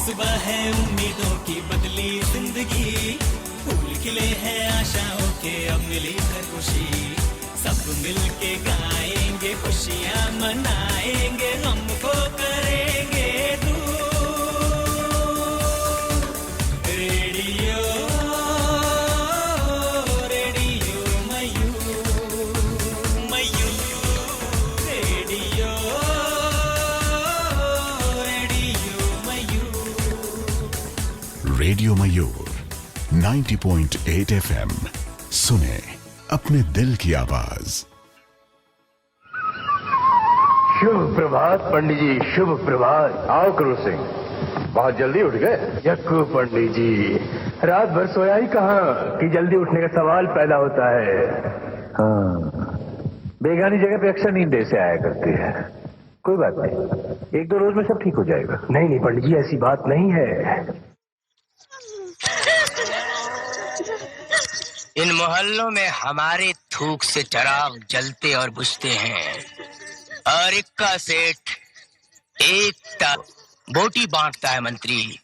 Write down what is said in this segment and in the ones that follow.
सुबह है उम्मीदों की बदली जिंदगी, फूल खिले हैं आशाओं के अब मिली है खुशी, सब मिलके गाएंगे खुशियाँ मनाएंगे, हमको करेंगे दूर। रेडियो रेडियो मयूर मयूर, रेडियो रेडियो मयूर 90.8 FM। सुने अपने दिल की आवाज। शुभ प्रभात पंडित जी, शुभ प्रभात। आओ क्रूर सिंह, बहुत जल्दी उठ गए। यक्कू पंडित जी, रात भर सोया ही कहाँ कि जल्दी उठने का सवाल पैदा होता है। हाँ, बेगानी जगह पे अक्सर नींद देर से आया करती है। कोई बात नहीं, एक दो रोज में सब ठीक हो जाएगा। नहीं नहीं पंडित जी, ऐसी बात नहीं है। इन मोहल्लों में हमारे थूक से चराग जलते और बुझते हैं, और इक्का सेठ एकता बोटी बांटता है। मंत्री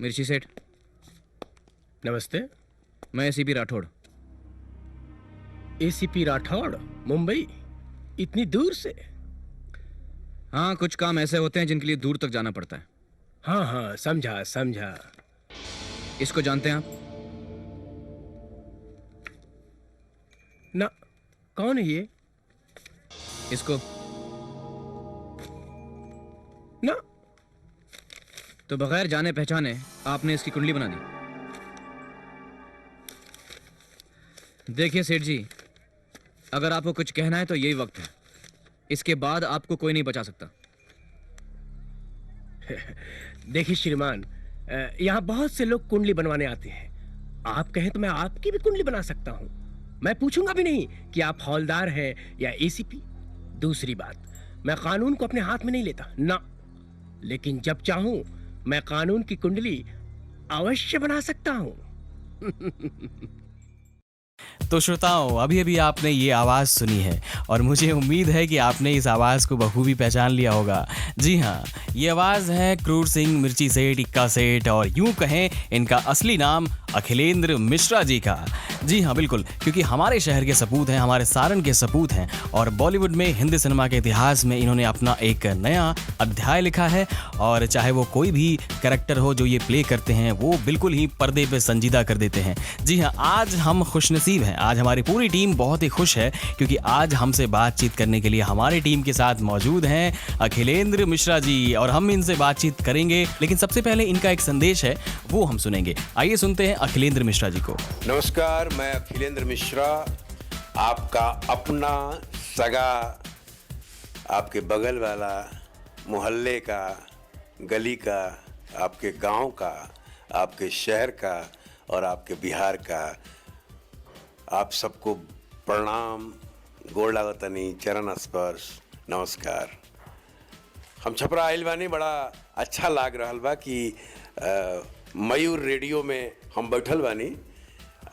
मिर्ची सेठ, नमस्ते। मैं एसीपी राठौड़। एसीपी राठौड़, मुंबई? इतनी दूर से? हाँ, कुछ काम ऐसे होते हैं जिनके लिए दूर तक जाना पड़ता है। हाँ हाँ, समझा समझा। इसको जानते हैं आप? ना, कौन है ये? इसको ना। तो बगैर जाने पहचाने आपने इसकी कुंडली बना दी। देखिए सेठ जी, अगर आपको कुछ कहना है तो यही वक्त है, इसके बाद आपको कोई नहीं बचा सकता। देखिए श्रीमान, यहाँ बहुत से लोग कुंडली बनवाने आते हैं। आप कहें तो मैं आपकी भी कुंडली बना सकता हूँ। मैं पूछूंगा भी नहीं कि आप हौलदार हैं या एसीपी। दूसरी बात, मैं कानून को अपने हाथ में नहीं लेता ना, लेकिन जब चाहूं मैं कानून की कुंडली अवश्य बना सकता हूं। तो श्रोताओं, अभी अभी आपने ये आवाज़ सुनी है और मुझे उम्मीद है कि आपने इस आवाज़ को बखूबी पहचान लिया होगा। जी हाँ, ये आवाज़ है क्रूर सिंह, मिर्ची सेठ, इक्का सेठ, और यूं कहें इनका असली नाम अखिलेंद्र मिश्रा जी का। जी हाँ, बिल्कुल, क्योंकि हमारे शहर के सपूत हैं, हमारे सारण के सपूत हैं, और बॉलीवुड में, हिंदी सिनेमा के इतिहास में इन्होंने अपना एक नया अध्याय लिखा है। और चाहे वो कोई भी कैरेक्टर हो जो ये प्ले करते हैं, वो बिल्कुल ही पर्दे पे संजीदा कर देते हैं। जी हाँ, आज हम खुशनसीब हैं, आज हमारी पूरी टीम बहुत ही खुश है, क्योंकि आज हमसे बातचीत करने के लिए हमारी टीम के साथ मौजूद हैं अखिलेंद्र मिश्रा जी, और हम इनसे बातचीत करेंगे। लेकिन सबसे पहले इनका एक संदेश है, वो हम सुनेंगे। आइए सुनते हैं अखिलेंद्र मिश्रा जी को। नमस्कार, मैं अखिलेंद्र मिश्रा, आपका अपना सगा, आपके बगल वाला, मोहल्ले का, गली का, आपके गांव का, आपके शहर का और आपके बिहार का। आप सबको प्रणाम, गोड़ लागतनी, चरण स्पर्श, नमस्कार। हम छपरा आइल बानी, बड़ा अच्छा लाग रहल बा कि मयूर रेडियो में हम बैठल बानी,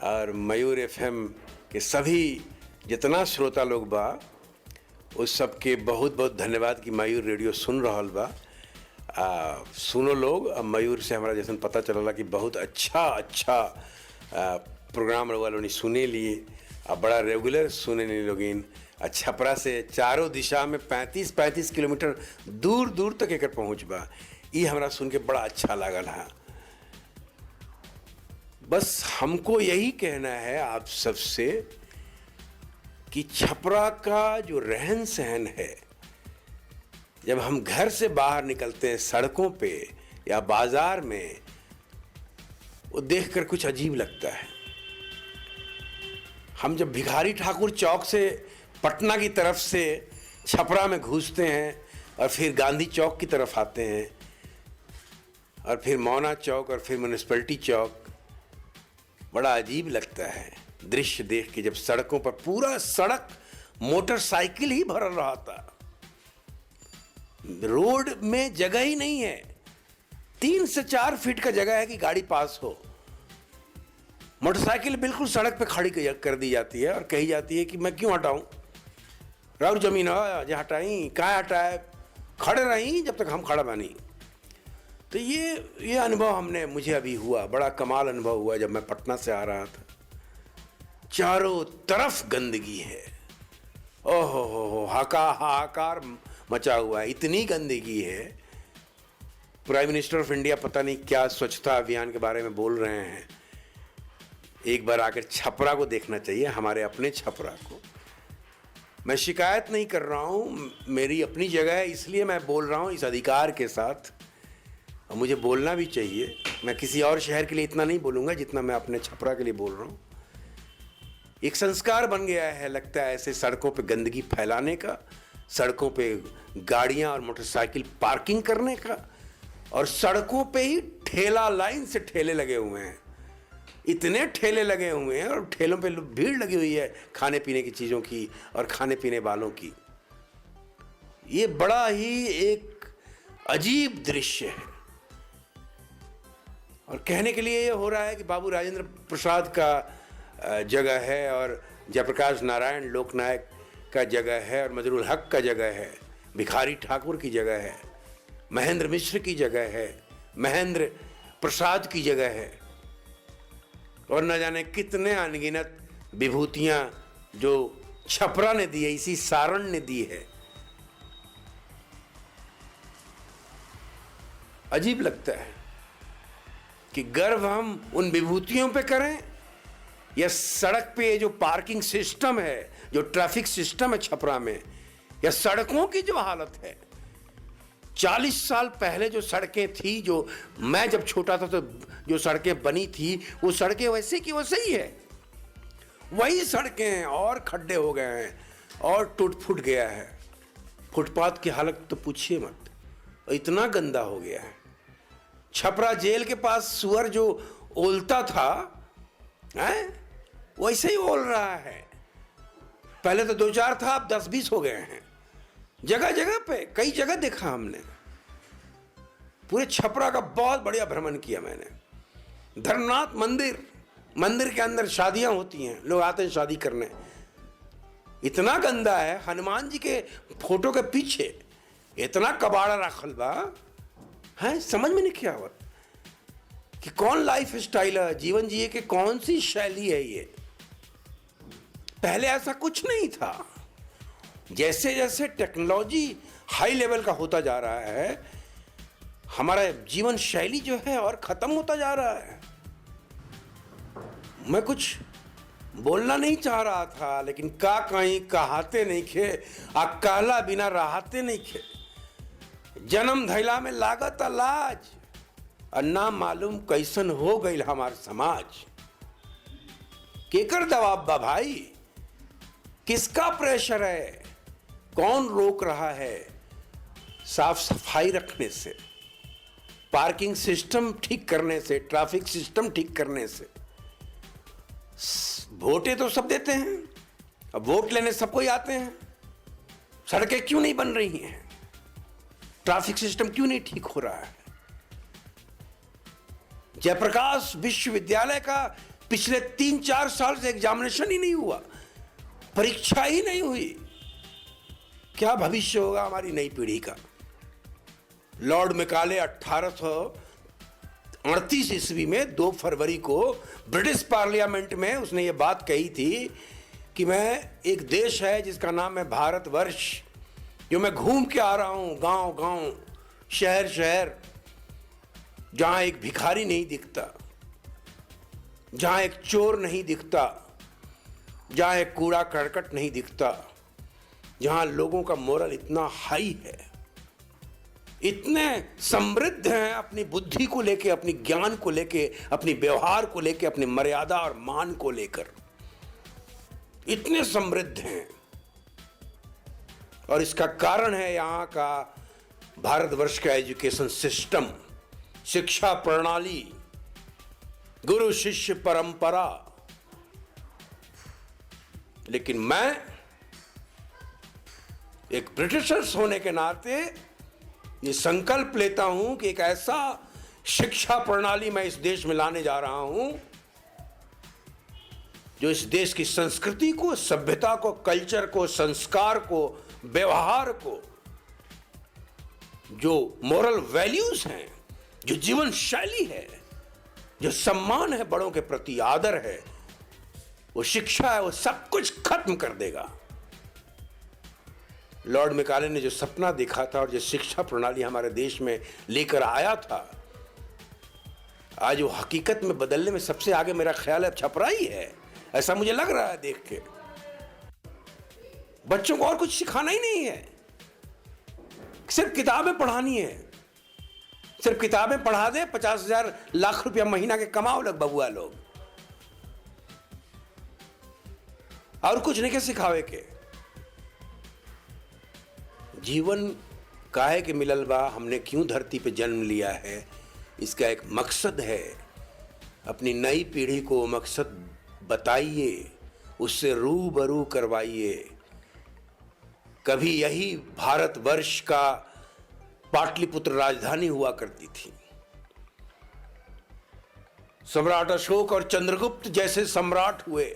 और मयूर एफएम के सभी जितना श्रोता लोग बा उस सबके बहुत बहुत धन्यवाद कि मयूर रेडियो सुन रहल बा। सुनो लोग, मयूर से हमारा जैसे पता चलला कि बहुत अच्छा प्रोग्राम वालों सुने लिए, अब बड़ा रेगुलर सुने नहीं लोगिन। छपरा से चारों दिशा में 35 किलोमीटर दूर दूर तक एकर पहुँच बा। ये हमरा सुन के बड़ा अच्छा लागल है। बस हमको यही कहना है आप सबसे कि छपरा का जो रहन सहन है, जब हम घर से बाहर निकलते हैं सड़कों पे या बाजार में, वो देखकर कुछ अजीब लगता है। हम जब भिखारी ठाकुर चौक से पटना की तरफ से छपरा में घुसते हैं और फिर गांधी चौक की तरफ आते हैं और फिर मौना चौक और फिर म्यूनिसिपैलिटी चौक, बड़ा अजीब लगता है दृश्य देख के, जब सड़कों पर पूरा सड़क मोटरसाइकिल ही भर रहा था। रोड में जगह ही नहीं है, 3 से 4 फीट का जगह है कि गाड़ी पास हो। मोटरसाइकिल बिल्कुल सड़क पे खड़ी कर दी जाती है और कही जाती है कि मैं क्यों हटाऊं, राउर जमीन है, हटाई, कहाँ हटाए, खड़े रही जब तक हम खड़ा बानी। तो ये अनुभव मुझे अभी हुआ, बड़ा कमाल अनुभव हुआ जब मैं पटना से आ रहा था। चारों तरफ गंदगी है, ओहो हाहाकार मचा हुआ है, इतनी गंदगी है। प्राइम मिनिस्टर ऑफ इंडिया पता नहीं क्या स्वच्छता अभियान के बारे में बोल रहे हैं। एक बार आकर छपरा को देखना चाहिए, हमारे अपने छपरा को। मैं शिकायत नहीं कर रहा हूँ, मेरी अपनी जगह है, इसलिए मैं बोल रहा हूँ इस अधिकार के साथ, और मुझे बोलना भी चाहिए। मैं किसी और शहर के लिए इतना नहीं बोलूँगा जितना मैं अपने छपरा के लिए बोल रहा हूँ। एक संस्कार बन गया है लगता है ऐसे सड़कों पे गंदगी फैलाने का, सड़कों पे गाड़ियाँ और मोटरसाइकिल पार्किंग करने का, और सड़कों पे ही ठेला, लाइन से ठेले लगे हुए हैं, इतने ठेले लगे हुए हैं, और ठेलों पे भीड़ लगी हुई है खाने पीने की चीज़ों की और खाने पीने वालों की। ये बड़ा ही एक अजीब दृश्य है। और कहने के लिए ये हो रहा है कि बाबू राजेंद्र प्रसाद का जगह है, और जयप्रकाश नारायण लोकनायक का जगह है, और मजरूल हक का जगह है, भिखारी ठाकुर की जगह है, महेंद्र मिश्र की जगह है, महेंद्र प्रसाद की जगह है, और न जाने कितने अनगिनत विभूतियां जो छपरा ने दी है, इसी सारण ने दी है। अजीब लगता है कि गर्व हम उन विभूतियों पे करें, या सड़क पे जो पार्किंग सिस्टम है, जो ट्रैफिक सिस्टम है छपरा में, या सड़कों की जो हालत है। 40 साल पहले जो सड़कें थी, जो मैं जब छोटा था तो जो सड़कें बनी थी, वो सड़कें वैसे की वैसे ही है, वही सड़कें हैं, और खड्डे हो गए हैं और टूट फूट गया है। फुटपाथ की हालत तो पूछिए मत, इतना गंदा हो गया है। छपरा जेल के पास सुअर जो ओलता था वैसे ही ओल रहा है। पहले तो 2-4 था, अब 10-20 हो गए हैं जगह जगह पे। कई जगह देखा हमने, पूरे छपरा का बहुत बढ़िया भ्रमण किया मैंने। धर्मनाथ मंदिर के अंदर शादियां होती हैं, लोग आते हैं शादी करने, इतना गंदा है। हनुमान जी के फोटो के पीछे इतना कबाड़ा रखल बा है, समझ में नहीं क्या हुआ कि कौन लाइफ स्टाइल है, जीवन जिए के कौन सी शैली है ये। पहले ऐसा कुछ नहीं था। जैसे जैसे टेक्नोलॉजी हाई लेवल का होता जा रहा है, हमारा जीवन शैली जो है और खत्म होता जा रहा है। मैं कुछ बोलना नहीं चाह रहा था, लेकिन का कहीं कहाते नहीं खे, आ कहला बिना रहाते नहीं खे। जन्म धैला में लागत लाज, और ना मालूम कैसन हो गई हमार समाज। केकर दबाव बा भाई, किसका प्रेशर है, कौन रोक रहा है साफ सफाई रखने से, पार्किंग सिस्टम ठीक करने से, ट्रैफिक सिस्टम ठीक करने से। वोटें तो सब देते हैं, अब वोट लेने सबको ही आते हैं। सड़कें क्यों नहीं बन रही हैं, ट्रैफिक सिस्टम क्यों नहीं ठीक हो रहा है। जयप्रकाश विश्वविद्यालय का पिछले 3-4 साल से एग्जामिनेशन ही नहीं हुआ, परीक्षा ही नहीं हुई। क्या भविष्य होगा हमारी नई पीढ़ी का। लॉर्ड मैकाले 1838 ईस्वी में 2 फरवरी को ब्रिटिश पार्लियामेंट में उसने ये बात कही थी कि मैं, एक देश है जिसका नाम है भारतवर्ष, जो मैं घूम के आ रहा हूं, गांव गांव, शहर शहर, जहां एक भिखारी नहीं दिखता, जहां एक चोर नहीं दिखता, जहां एक कूड़ा करकट नहीं दिखता, जहां लोगों का मोरल इतना हाई है, इतने समृद्ध हैं अपनी बुद्धि को लेके, अपनी ज्ञान को लेके, अपनी व्यवहार को लेके, अपनी मर्यादा और मान को लेकर इतने समृद्ध हैं। और इसका कारण है यहां का भारतवर्ष का एजुकेशन सिस्टम, शिक्षा प्रणाली, गुरु शिष्य परंपरा। लेकिन मैं एक ब्रिटिशर्स होने के नाते ये संकल्प लेता हूं कि एक ऐसा शिक्षा प्रणाली मैं इस देश में लाने जा रहा हूं जो इस देश की संस्कृति को, सभ्यता को, कल्चर को, संस्कार को, व्यवहार को, जो मोरल वैल्यूज हैं, जो जीवन शैली है, जो सम्मान है, बड़ों के प्रति आदर है, वो शिक्षा है, वो सब कुछ खत्म कर देगा। लॉर्ड मैकाले ने जो सपना देखा था और जो शिक्षा प्रणाली हमारे देश में लेकर आया था, आज वो हकीकत में बदलने में सबसे आगे मेरा ख्याल है छपरा ही है। ऐसा मुझे लग रहा है देख के। बच्चों को और कुछ सिखाना ही नहीं है, सिर्फ किताबें पढ़ानी है। सिर्फ किताबें पढ़ा दे, 50,000 लाख रुपया महीना के कमाओ लोग, बबुआ लोग, और कुछ नहीं के सिखावे के। जीवन काहे के मिलल बा, हमने क्यों धरती पे जन्म लिया है, इसका एक मकसद है। अपनी नई पीढ़ी को वो मकसद बताइए, उससे रूबरू करवाइए। कभी यही भारतवर्ष का पाटलिपुत्र राजधानी हुआ करती थी। सम्राट अशोक और चंद्रगुप्त जैसे सम्राट हुए,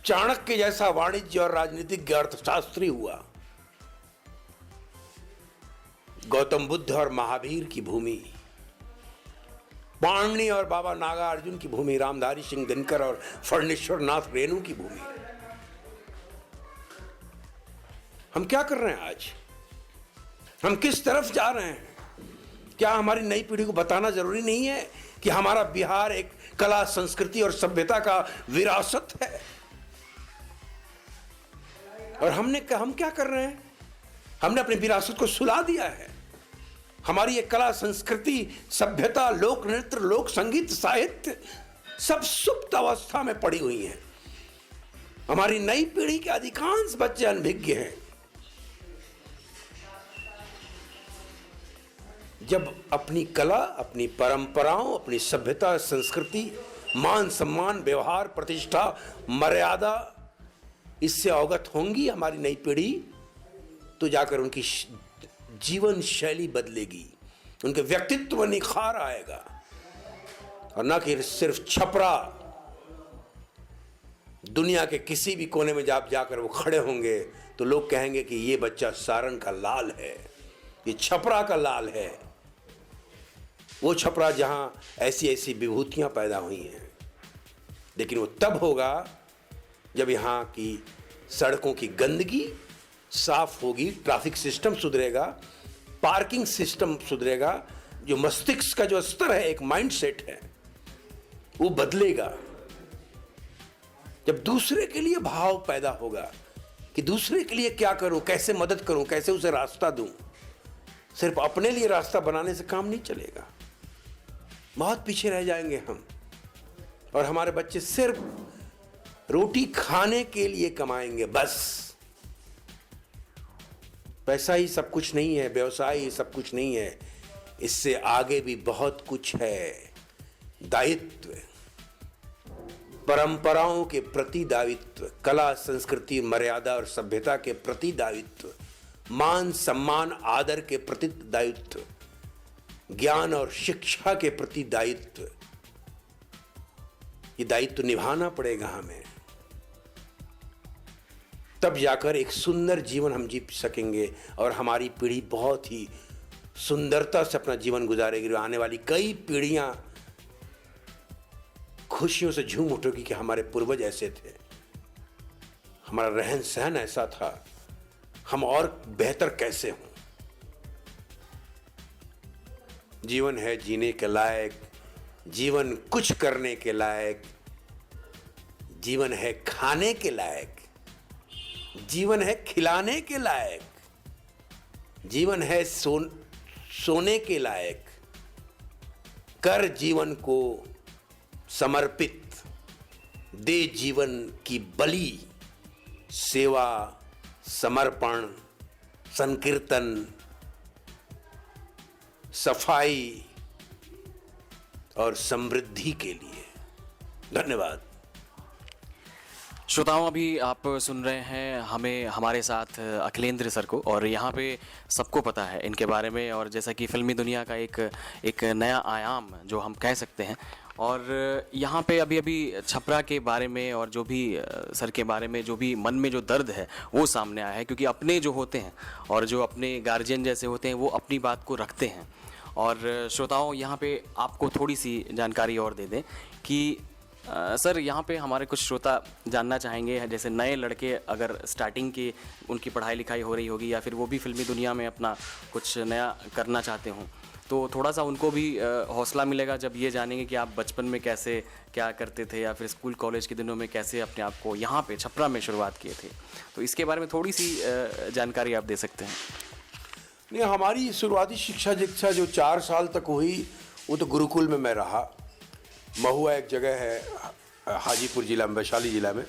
चाणक्य जैसा वाणिज्य और राजनीतिक अर्थशास्त्री हुआ, गौतम बुद्ध और महावीर की भूमि, पाणिनि और बाबा नागार्जुन की भूमि, रामधारी सिंह दिनकर और फणीश्वर नाथ रेणु की भूमि। हम क्या कर रहे हैं आज? हम किस तरफ जा रहे हैं? क्या हमारी नई पीढ़ी को बताना जरूरी नहीं है कि हमारा बिहार एक कला, संस्कृति और सभ्यता का विरासत है? और हम क्या कर रहे हैं? हमने अपनी विरासत को सुला दिया है। हमारी ये कला, संस्कृति, सभ्यता, लोक नृत्य, लोक संगीत, साहित्य सब सुप्त अवस्था में पड़ी हुई है। हमारी नई पीढ़ी के अधिकांश बच्चे अनभिज्ञ हैं। जब अपनी कला, अपनी परंपराओं, अपनी सभ्यता, संस्कृति, मान सम्मान, व्यवहार, प्रतिष्ठा, मर्यादा इससे अवगत होंगी हमारी नई पीढ़ी, तो जाकर उनकी जीवन शैली बदलेगी, उनके व्यक्तित्व में निखार आएगा। और न कि सिर्फ छपरा, दुनिया के किसी भी कोने में जाकर वो खड़े होंगे तो लोग कहेंगे कि ये बच्चा सारन का लाल है, ये छपरा का लाल है। वो छपरा जहां ऐसी ऐसी विभूतियां पैदा हुई हैं। लेकिन वो तब होगा जब यहाँ की सड़कों की गंदगी साफ होगी, ट्रैफिक सिस्टम सुधरेगा, पार्किंग सिस्टम सुधरेगा, जो मस्तिष्क का जो स्तर है, एक माइंडसेट है, वो बदलेगा। जब दूसरे के लिए भाव पैदा होगा कि दूसरे के लिए क्या करूं, कैसे मदद करूं, कैसे उसे रास्ता दूं, सिर्फ अपने लिए रास्ता बनाने से काम नहीं चलेगा। बहुत पीछे रह जाएंगे हम, और हमारे बच्चे सिर्फ रोटी खाने के लिए कमाएंगे बस। पैसा ही सब कुछ नहीं है, व्यवसाय ही सब कुछ नहीं है, इससे आगे भी बहुत कुछ है। दायित्व, परंपराओं के प्रति दायित्व, कला, संस्कृति, मर्यादा और सभ्यता के प्रति दायित्व, मान सम्मान आदर के प्रति दायित्व, ज्ञान और शिक्षा के प्रति दायित्व, ये दायित्व निभाना पड़ेगा हमें। तब जाकर एक सुंदर जीवन हम जी सकेंगे और हमारी पीढ़ी बहुत ही सुंदरता से अपना जीवन गुजारेगी। आने वाली कई पीढ़ियां खुशियों से झूम उठेगी कि हमारे पूर्वज ऐसे थे, हमारा रहन सहन ऐसा था, हम और बेहतर कैसे हों। जीवन है जीने के लायक, जीवन कुछ करने के लायक, जीवन है खाने के लायक, जीवन है खिलाने के लायक, जीवन है सोने के लायक। कर जीवन को समर्पित, दे जीवन की बलि, सेवा, समर्पण, संकीर्तन, सफाई और समृद्धि के लिए। धन्यवाद। श्रोताओं, अभी आप सुन रहे हैं हमारे साथ अखिलेंद्र सर को, और यहाँ पे सबको पता है इनके बारे में, और जैसा कि फिल्मी दुनिया का एक नया आयाम जो हम कह सकते हैं। और यहाँ पे अभी छपरा के बारे में और जो भी सर के बारे में जो भी मन में जो दर्द है वो सामने आया है, क्योंकि अपने जो होते हैं और जो अपने गार्जियन जैसे होते हैं वो अपनी बात को रखते हैं। और श्रोताओं यहाँ पे आपको थोड़ी सी जानकारी और दे दें कि सर यहाँ पे हमारे कुछ श्रोता जानना चाहेंगे, जैसे नए लड़के अगर स्टार्टिंग की उनकी पढ़ाई लिखाई हो रही होगी या फिर वो भी फिल्मी दुनिया में अपना कुछ नया करना चाहते हों, तो थोड़ा सा उनको भी हौसला मिलेगा जब ये जानेंगे कि आप बचपन में कैसे क्या करते थे या फिर स्कूल कॉलेज के दिनों में कैसे अपने आप को यहाँ पे छपरा में शुरुआत किए थे। तो इसके बारे में थोड़ी सी जानकारी आप दे सकते हैं। नहीं, हमारी शुरुआती शिक्षा दीक्षा जो 4 साल तक हुई वो तो गुरुकुल में मैं रहा। महुआ एक जगह है हाजीपुर जिला में, वैशाली ज़िला में,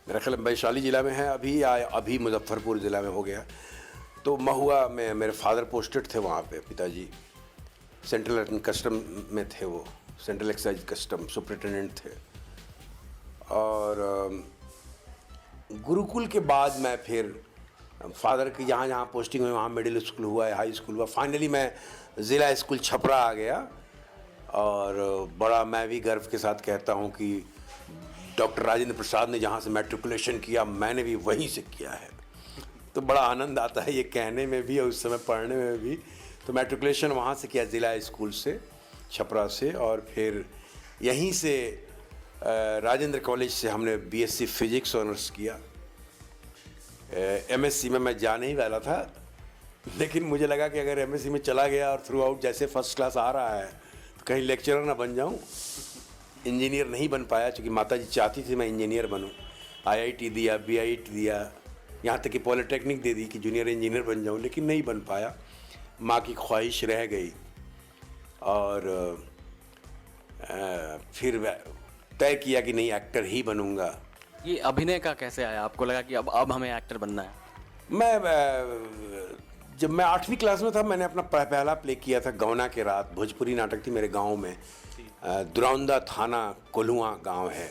मेरा ख्याल वैशाली ज़िला में है अभी, या अभी मुजफ्फरपुर ज़िला में हो गया। तो महुआ में मेरे फादर पोस्टेड थे वहाँ पे, पिताजी सेंट्रल कस्टम में थे, वो सेंट्रल एक्साइज कस्टम सुपरिटेंडेंट थे। और गुरुकुल के बाद मैं फिर फादर की जहाँ जहाँ पोस्टिंग हुई वहाँ मिडिल स्कूल हुआ, हाई स्कूल हुआ, फाइनली मैं ज़िला स्कूल छपरा आ गया। और बड़ा मैं भी गर्व के साथ कहता हूँ कि डॉक्टर राजेंद्र प्रसाद ने जहाँ से मैट्रिकुलेशन किया मैंने भी वहीं से किया है। तो बड़ा आनंद आता है ये कहने में भी और उस समय पढ़ने में भी। तो मैट्रिकुलेशन वहाँ से किया, ज़िला स्कूल से, छपरा से। और फिर यहीं से राजेंद्र कॉलेज से हमने बीएससी फिजिक्स ऑनर्स किया। एमएससी में मैं जाने ही वाला था, लेकिन मुझे लगा कि अगर एमएससी में चला गया और थ्रू आउट जैसे फर्स्ट क्लास आ रहा है तो कहीं लेक्चरर ना बन जाऊं। इंजीनियर नहीं बन पाया, क्योंकि माताजी चाहती थी मैं इंजीनियर बनूं। आईआईटी दिया, बीआईटी दिया, यहाँ तक कि पॉलिटेक्निक दे दी कि जूनियर इंजीनियर बन जाऊं, लेकिन नहीं बन पाया। माँ की ख्वाहिश रह गई। और फिर तय किया कि नहीं, एक्टर ही बनूंगा। ये अभिनय का कैसे आया, आपको लगा कि अब हमें एक्टर बनना है? जब मैं 8वीं क्लास में था मैंने अपना पहला प्ले किया था, गौना के रात। भोजपुरी नाटक थी मेरे गांव में, दुरौंदा थाना कोल्हुआ गांव है,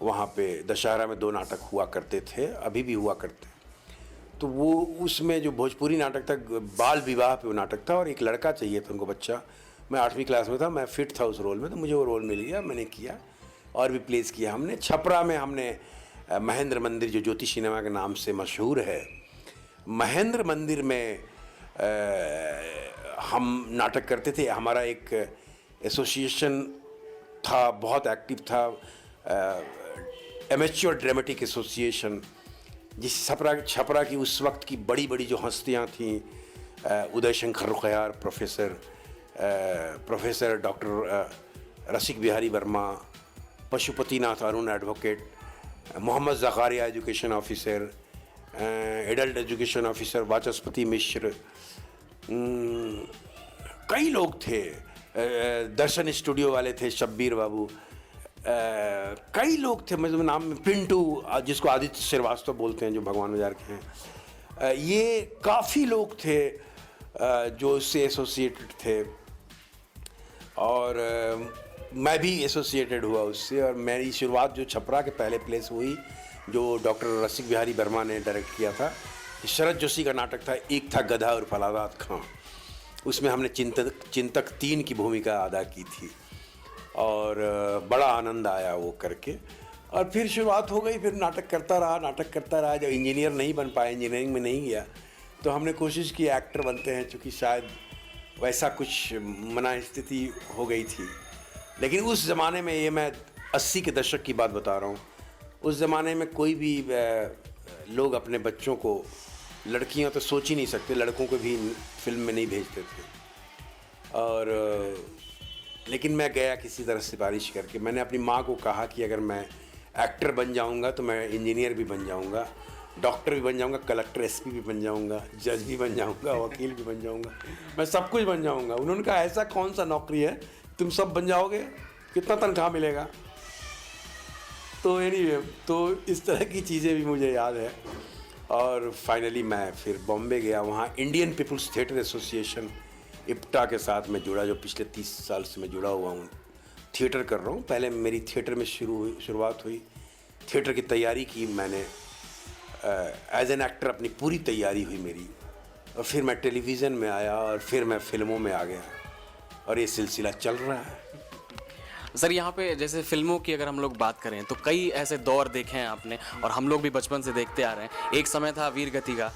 वहाँ पे दशहरा में 2 नाटक हुआ करते थे, अभी भी हुआ करते हैं। तो वो उसमें जो भोजपुरी नाटक था, बाल विवाह पे वो नाटक था और एक लड़का चाहिए था उनको, बच्चा। मैं 8वीं क्लास में था, मैं फिट था उस रोल में, तो मुझे वो रोल मिल गया, मैंने किया और भी प्लेस किया हमने। छपरा में हमने महेंद्र मंदिर, जो ज्योति सिनेमा के नाम से मशहूर है, महेंद्र मंदिर में हम नाटक करते थे। हमारा एक एसोसिएशन था, बहुत एक्टिव था, एमेच्योर ड्रामेटिक एसोसिएशन, जिस छपरा की उस वक्त की बड़ी बड़ी जो हस्तियां थीं, Uday Shankar Rukhyar professor doctor Rasik Bihari Verma, Pashupatinath Arun advocate, Mohammad Zakaria education officer, adult education officer Vachaspati Mishra, कई लोग थे, दर्शन स्टूडियो वाले थे शब्बीर बाबू, कई लोग थे, मतलब नाम में पिंटू, जिसको आदित्य श्रीवास्तव बोलते हैं, जो भगवान बाजार के हैं। ये काफ़ी लोग थे जो इससे एसोसिएटेड थे और मैं भी एसोसिएटेड हुआ उससे। और मेरी शुरुआत जो छपरा के पहले प्लेस हुई, जो डॉक्टर रसिक बिहारी वर्मा ने डायरेक्ट किया था, शरद जोशी का नाटक था, एक था गधा और फलादात खां। उसमें हमने चिंतक 3 की भूमिका अदा की थी और बड़ा आनंद आया वो करके। और फिर शुरुआत हो गई, फिर नाटक करता रहा। जब इंजीनियर नहीं बन पाया, इंजीनियरिंग में नहीं गया, तो हमने कोशिश की एक्टर बनते हैं, क्योंकि शायद वैसा कुछ मना स्थिति हो गई थी। लेकिन उस ज़माने में, ये मैं 80 के दशक की बात बता रहा हूँ, उस ज़माने में कोई भी लोग अपने बच्चों को, लड़कियां तो सोच ही नहीं सकते, लड़कों को भी फिल्म में नहीं भेजते थे। और लेकिन मैं गया किसी तरह सिफारिश करके। मैंने अपनी माँ को कहा कि अगर मैं एक्टर बन जाऊंगा तो मैं इंजीनियर भी बन जाऊंगा, डॉक्टर भी बन जाऊंगा, कलेक्टर एसपी भी बन जाऊंगा, जज भी बन जाऊंगा, वकील भी बन जाऊंगा, मैं सब कुछ बन जाऊंगा। उन्होंने कहा ऐसा कौन सा नौकरी है तुम सब बन जाओगे, कितना तनख्वाह मिलेगा? तो एनीवे, तो इस तरह की चीज़ें भी मुझे याद है। और फाइनली मैं फिर बॉम्बे गया, वहाँ Indian peoples theatre association IPTA के साथ मैं जुड़ा, जो पिछले 30 साल से मैं जुड़ा हुआ हूँ, थिएटर कर रहा हूँ। पहले मेरी थिएटर में शुरुआत हुई, थिएटर की तैयारी की मैंने, एज एन एक्टर अपनी पूरी तैयारी हुई मेरी। और फिर मैं टेलीविज़न में आया और फिर मैं फिल्मों में आ गया और ये सिलसिला चल रहा है। सर यहाँ पे जैसे फिल्मों की अगर हम लोग बात करें तो कई ऐसे दौर देखे हैं आपने, और हम लोग भी बचपन से देखते आ रहे हैं। एक समय था वीर गति का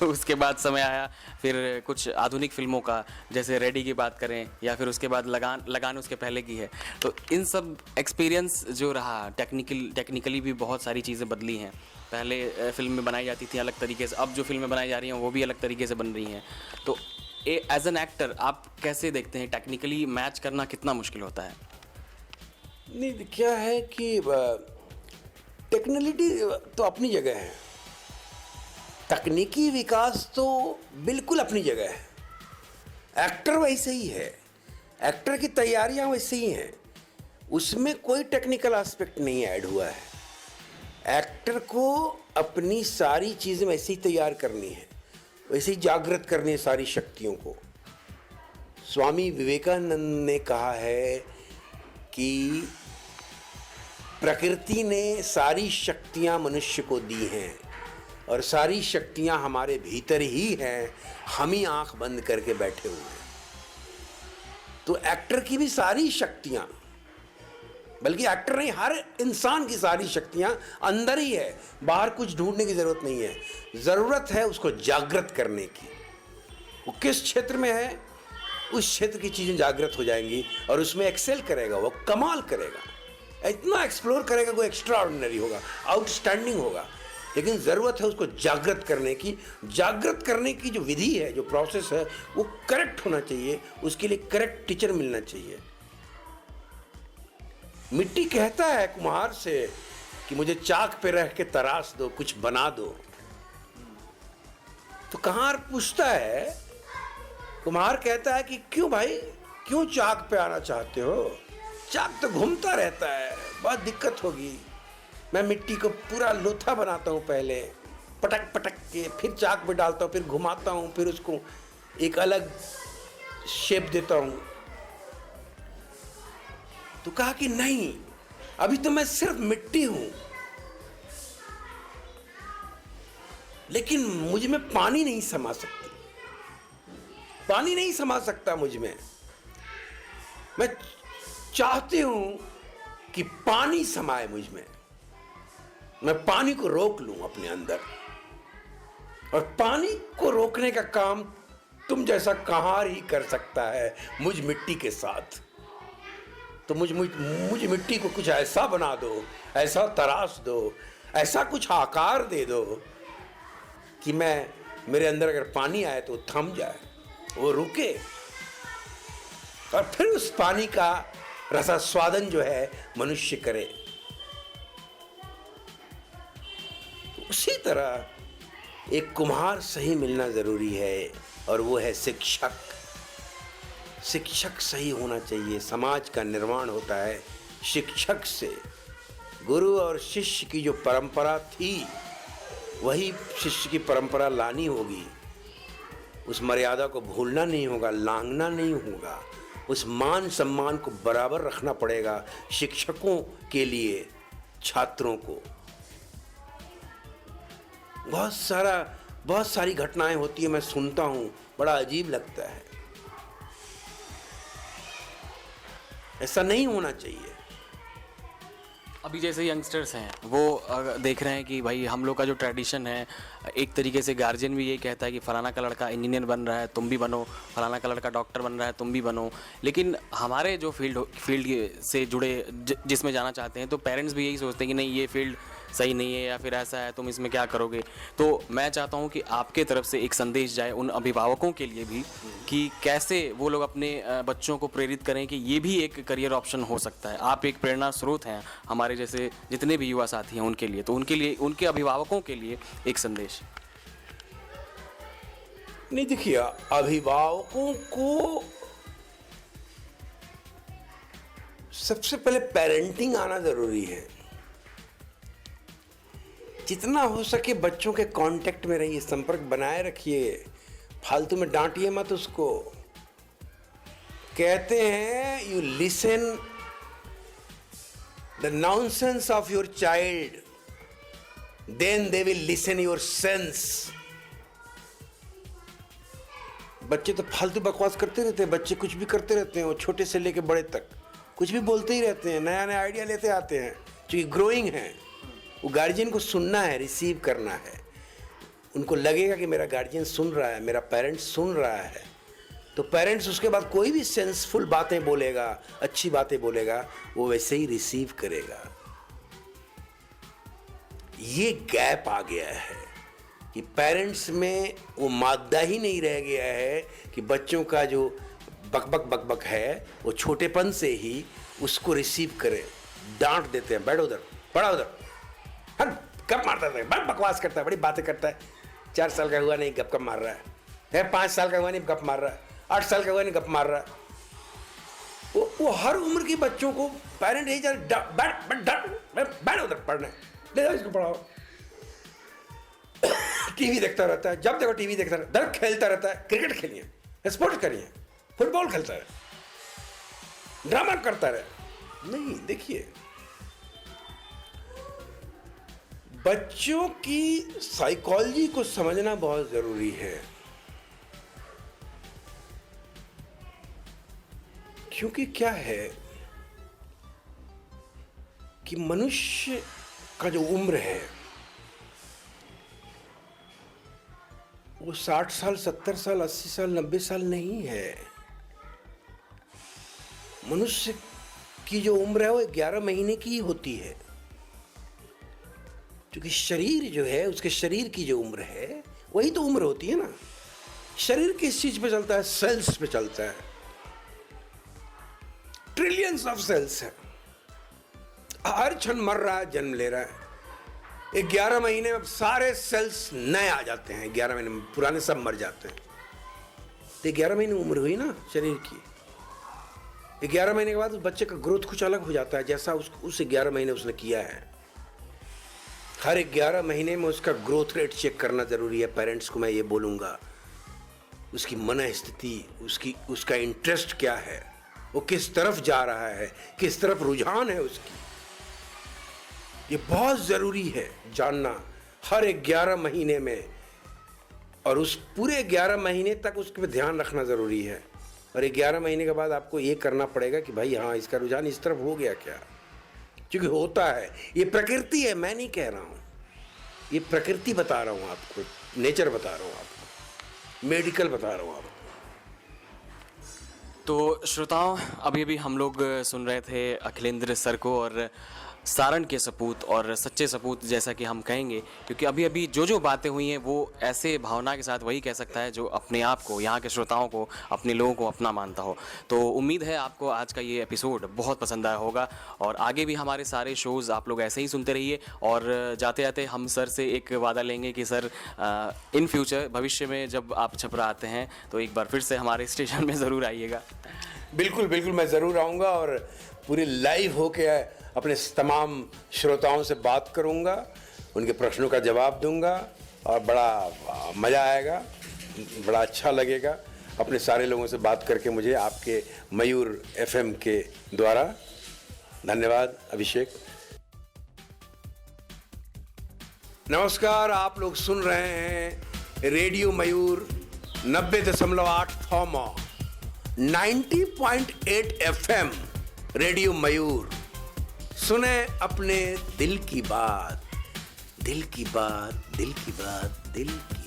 उसके बाद समय आया फिर कुछ आधुनिक फिल्मों का, जैसे रेडी की बात करें, या फिर उसके बाद लगान उसके पहले की है। तो इन सब एक्सपीरियंस जो रहा, टेक्निकली भी बहुत सारी चीज़ें बदली हैं। पहले फिल्में बनाई जाती थी अलग तरीके से, अब जो फिल्में बनाई जा रही हैं वो भी अलग तरीके से बन रही हैं। तो एज एन एक्टर आप कैसे देखते हैं, टेक्निकली मैच करना कितना मुश्किल होता है? नहीं, क्या है कि टेक्नोलॉजी तो अपनी जगह है, तकनीकी विकास तो बिल्कुल अपनी जगह है। एक्टर वैसे ही है, एक्टर की तैयारियां वैसे ही हैं, उसमें कोई टेक्निकल एस्पेक्ट नहीं ऐड हुआ है। एक्टर को अपनी सारी चीज़ें वैसे ही तैयार करनी है, वैसे ही जागृत करनी है सारी शक्तियों को। स्वामी विवेकानंद ने कहा है कि प्रकृति ने सारी शक्तियां मनुष्य को दी हैं और सारी शक्तियां हमारे भीतर ही हैं, हम ही आंख बंद करके बैठे हुए हैं। तो एक्टर की भी सारी शक्तियां, बल्कि एक्टर नहीं, हर इंसान की सारी शक्तियां अंदर ही है, बाहर कुछ ढूंढने की जरूरत नहीं है। जरूरत है उसको जागृत करने की। वो किस क्षेत्र में है, उस क्षेत्र की चीजें जागृत हो जाएंगी और उसमें एक्सेल करेगा, वो कमाल करेगा, इतना एक्सप्लोर करेगा, कोई एक्स्ट्रा ऑर्डिनरी होगा, आउटस्टैंडिंग होगा। लेकिन ज़रूरत है उसको जागृत करने की। जागृत करने की जो विधि है, जो प्रोसेस है, वो करेक्ट होना चाहिए, उसके लिए करेक्ट टीचर मिलना चाहिए। मिट्टी कहता है कुम्हार से कि मुझे चाक पे रह के तराश दो, कुछ बना दो। तो कुम्हार पूछता है, कुम्हार कहता है कि क्यों भाई, क्यों चाक पे आना चाहते हो? चाक तो घूमता रहता है, बहुत दिक्कत होगी। मैं मिट्टी को पूरा लोथा बनाता हूँ, पहले पटक पटक के, फिर चाक पे डालता हूँ, फिर घुमाता हूँ, फिर उसको एक अलग शेप देता हूँ। तो कहा कि नहीं, अभी तो मैं सिर्फ मिट्टी हूं, लेकिन मुझ में पानी नहीं समा सकती, पानी नहीं समा सकता मुझ में। मैं चाहती हूं कि पानी समाए मुझ में, मैं पानी को रोक लूं अपने अंदर। और पानी को रोकने का काम तुम जैसा कहार ही कर सकता है मुझ मिट्टी के साथ। तो मुझ मिट्टी को कुछ ऐसा बना दो, ऐसा तराश दो, ऐसा कुछ आकार दे दो कि मेरे अंदर अगर पानी आए तो थम जाए, वो रुके, और फिर उस पानी का रसास्वादन जो है मनुष्य करे। उसी तरह एक कुम्हार सही मिलना जरूरी है, और वो है शिक्षक। शिक्षक सही होना चाहिए। समाज का निर्माण होता है शिक्षक से। गुरु और शिष्य की जो परंपरा थी, वही शिष्य की परंपरा लानी होगी। उस मर्यादा को भूलना नहीं होगा, लांघना नहीं होगा। उस मान सम्मान को बराबर रखना पड़ेगा शिक्षकों के लिए छात्रों को। बहुत सारी घटनाएं होती है, मैं सुनता हूँ, बड़ा अजीब लगता है। ऐसा नहीं होना चाहिए। अभी जैसे यंगस्टर्स हैं वो देख रहे हैं कि भाई हम लोग का जो ट्रेडिशन है, एक तरीके से गार्जियन भी यही कहता है कि फलाना का लड़का इंजीनियर बन रहा है तुम भी बनो, फलाना का लड़का डॉक्टर बन रहा है तुम भी बनो। लेकिन हमारे जो फील्ड से जुड़े जिसमें जाना चाहते हैं, तो पेरेंट्स भी यही सोचते हैं कि नहीं, ये फील्ड सही नहीं है, या फिर ऐसा है, तुम इसमें क्या करोगे। तो मैं चाहता हूँ कि आपके तरफ से एक संदेश जाए उन अभिभावकों के लिए भी कि कैसे वो लोग अपने बच्चों को प्रेरित करें कि ये भी एक करियर ऑप्शन हो सकता है। आप एक प्रेरणा स्रोत हैं हमारे जैसे जितने भी युवा साथी हैं उनके लिए, तो उनके लिए, उनके अभिभावकों के लिए एक संदेश। नहीं, देखिए, अभिभावकों को सबसे पहले पेरेंटिंग आना जरूरी है। जितना हो सके बच्चों के कांटेक्ट में रहिए, संपर्क बनाए रखिए, फालतू में डांटिए मत उसको। कहते हैं you listen the nonsense of your child, then they will listen your sense. बच्चे तो फालतू बकवास करते रहते हैं, बच्चे कुछ भी करते रहते हैं, वो छोटे से लेके बड़े तक कुछ भी बोलते ही रहते हैं, नया नया आइडिया लेते आते हैं, क्योंकि ग्रोइंग है। वो गार्जियन को सुनना है, रिसीव करना है। उनको लगेगा कि मेरा गार्जियन सुन रहा है, मेरा पेरेंट्स सुन रहा है, तो पेरेंट्स उसके बाद कोई भी सेंसफुल बातें बोलेगा, अच्छी बातें बोलेगा, वो वैसे ही रिसीव करेगा। ये गैप आ गया है कि पेरेंट्स में वो मादा ही नहीं रह गया है कि बच्चों का जो बकबक है वो छोटेपन से ही उसको रिसीव करे। डांट देते हैं, बैठो उधर, पढ़ा उधर, हर कब मारता है, बड़ा बकवास करता है, बड़ी बातें करता है। 4 साल का हुआ नहीं गप कप मार रहा है, 5 साल का हुआ नहीं गप मार रहा है, 8 साल का हुआ नहीं गप मार रहा है। वो हर उम्र के बच्चों को पेरेंट यही बैठ उधर पढ़ने, ले जाओ इसको पढ़ाओ। टीवी देखता रहता है, जब देखो टीवी देखता रहता है, खेलता रहता है, क्रिकेट खेलिए, स्पोर्ट्स करिए, फुटबॉल खेलता है, ड्रामा करता रहे। नहीं, देखिए बच्चों की साइकोलॉजी को समझना बहुत जरूरी है, क्योंकि क्या है कि मनुष्य का जो उम्र है वो 60 साल, 70 साल, 80 साल, 90 साल नहीं है। मनुष्य की जो उम्र है वो 11 महीने की ही होती है, क्योंकि शरीर जो है, उसके शरीर की जो उम्र है वही तो उम्र होती है ना। शरीर किस चीज पे चलता है? सेल्स पे चलता है। ट्रिलियंस ऑफ सेल्स है, हर क्षण मर रहा है, जन्म ले रहा है। 11 महीने में सारे सेल्स नए आ जाते हैं, 11 महीने में पुराने सब मर जाते हैं। तो 11 महीने उम्र हुई ना शरीर की। 11 महीने के बाद उस बच्चे का ग्रोथ कुछ अलग हो जाता है, जैसा उस 11 महीने उसने किया है। हर 11 महीने में उसका ग्रोथ रेट चेक करना जरूरी है। पेरेंट्स को मैं ये बोलूँगा, उसकी मन स्थिति, उसका इंटरेस्ट क्या है, वो किस तरफ जा रहा है, किस तरफ रुझान है उसकी, ये बहुत ज़रूरी है जानना हर 11 महीने में। और उस पूरे 11 महीने तक उसके पे ध्यान रखना ज़रूरी है। और 11 महीने के बाद आपको ये करना पड़ेगा कि भाई हाँ, इसका रुझान इस तरफ हो गया क्या, क्योंकि होता है। ये प्रकृति है, मैं नहीं कह रहा हूँ, ये प्रकृति बता रहा हूँ आपको, नेचर बता रहा हूँ आपको, मेडिकल बता रहा हूँ आपको। तो श्रोताओं, अभी हम लोग सुन रहे थे अखिलेंद्र सर को, और सारण के सपूत और सच्चे सपूत जैसा कि हम कहेंगे, क्योंकि अभी जो बातें हुई हैं वो ऐसे भावना के साथ वही कह सकता है जो अपने आप को, यहाँ के श्रोताओं को, अपने लोगों को अपना मानता हो। तो उम्मीद है आपको आज का ये एपिसोड बहुत पसंद आया होगा, और आगे भी हमारे सारे शोज़ आप लोग ऐसे ही सुनते रहिए। और जाते जाते हम सर से एक वादा लेंगे कि सर इन फ्यूचर, भविष्य में जब आप छपरा आते हैं तो एक बार फिर से हमारे स्टेशन में ज़रूर आइएगा। बिल्कुल बिल्कुल, मैं ज़रूर आऊँगा और पूरी लाइव होके अपने तमाम श्रोताओं से बात करूंगा, उनके प्रश्नों का जवाब दूंगा, और बड़ा मज़ा आएगा, बड़ा अच्छा लगेगा अपने सारे लोगों से बात करके मुझे आपके मयूर FM के द्वारा। धन्यवाद अभिषेक। नमस्कार, आप लोग सुन रहे हैं रेडियो मयूर 90.8 फॉर्मा 90.8 FM रेडियो मयूर। सुने अपने दिल की बात, दिल की बात, दिल की बात, दिल की